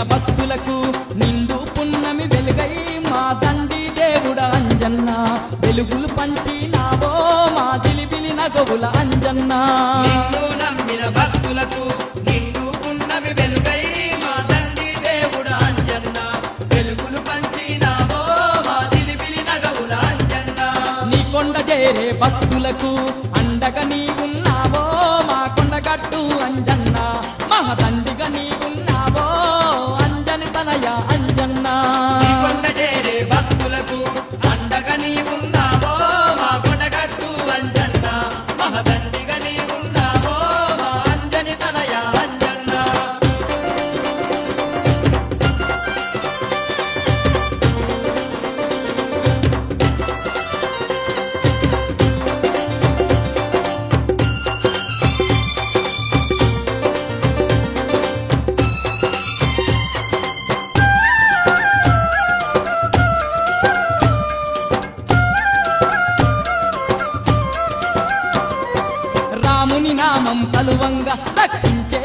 నమ్మిన భక్తులకు నిండు పున్నమి వెలుగై మా తండ్రి దేవుడ అంజన్న వెలుగులు పంచినావో మా జిలిబిలి నగవుల అంజన్న నిన్ను నమ్మిన భక్తులకు నిండు పున్నమి వెలుగై మా తండ్రి దేవుడు అంజన్న వెలుగులు పంచినావో మా జిలిబిలి నగవుల అంజన్న నీ కొండ చేరే భక్తులకు అండగా నీవున్నావో మా కొండగట్టు అంజన్న మా తండ్రిగా నీవున్నావో అంజని తనయ అంజన్న నీ కొండ చేరే భక్తులకు అండగా నీవున్నావో మా కొండగట్టు అంజన్న మహదండిగా నీవున్నావో మా అంజని తనయ అంజన్న రాముని నామం కలువంగా రక్షించే